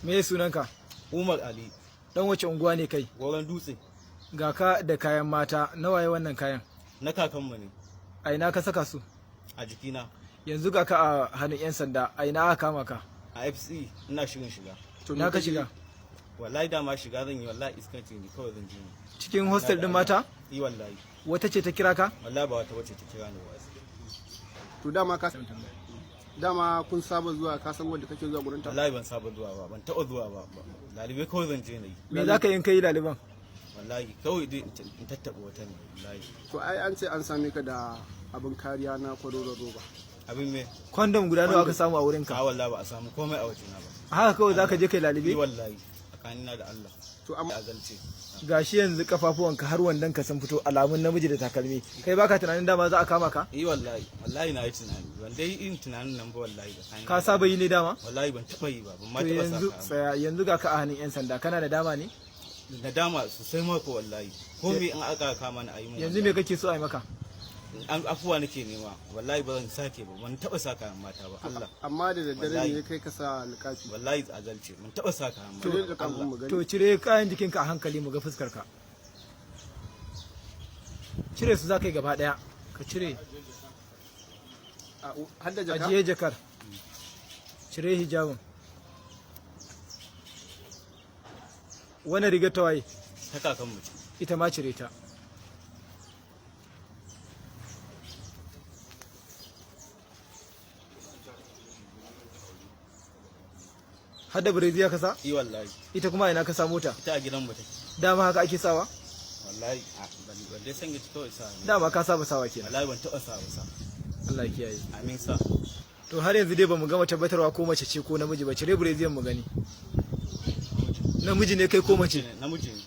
Me sunanka? Umar Ali. Dan wace unguwa ne kai? Goron dutse. Ga ka da kayan mata, nawa ya wannan kayan? Na kakanmu ne. A ina ka saka su? A jikina. Yanzu ga ka a hannun 'yan sanda, a ina aka kama ka? A FCE ina shirin shiga. Na ka shiga? Wallahi dama shiga zan yi, wallahi iskanci ne kawai zan je ni. Cikin hostel din mata? Yi wallahi. Wata ce ta kira ka? Wallahi ba wata wacce ta kira ni ba. To dama kun saba zuwa, ka san wanda kake zuwa gurin ta? Wallahi ban saba zuwa ba, ban taɓa zuwa ba. Lalibai kawai zan je na yi. Me za ka yi in kai laliban? Wallahi kawai dai in tattaɓa wata ne wallahi. To ai an ce an same ka da abin kariya na kwaroron roba. Abin me? Kwandom guda nawa aka samu a wurin ka? Wallahi ba a samu komai a wajena ba. Haka kawai za ka je kai lalibe? Yi wallahi tsakanina da Allah. To amma azalce. Gashi yanzu kafafuwanka har wandan ka sun fito, alamun namiji da takalmi. Kai baka tunanin dama za a kama ka? Yi wallahi na yi tunani. Ban dai yin tunanin nan ba wallahi. Ka saba yi ne dama? Wallahi ban taɓa yi ba, ban ma To taɓa yanzu saka. tsaya, yanzu ga ka a hannun 'yan sanda, kana da dama ne? Da dama sosai mako wallahi. Ko me in aka kama ni a yi mun. Yanzu me kake so a yi maka? Afuwa nake nema, wallahi ba zan sake ba, ban taɓa saka mata ba Allah. amma da daddare ne kai ka sa alƙafi. Wallahi azalce, ban taɓa saka mata To da ba kafin mu Allah. gani. To cire kayan jikinka a hankali mu ga fuskar ka. Cire su za ka yi gaba ɗaya. Ka cire. Har da jaka? Ajiye jakar. Cire hijabin. Wani rigar ta waye? Ta kakan mu ce. Ita ma cire ta. Har da bireziya ka sa? Yi wallahi. Ita kuma ina ka samu ta? Ita a gidan mu take. Dama haka ake sawa? Wallahi ban dai san gaci kawai sa. Dama ka saba sawa kenan. Wallahi ban taɓa sa ba sa. Allah ya kiyaye. Amin sa. To har yanzu dai bamu gama tabbatarwa ko mace ce ko namiji ba, cire bireziyan mu gani. Namiji ne kai ko mace? Namiji ne.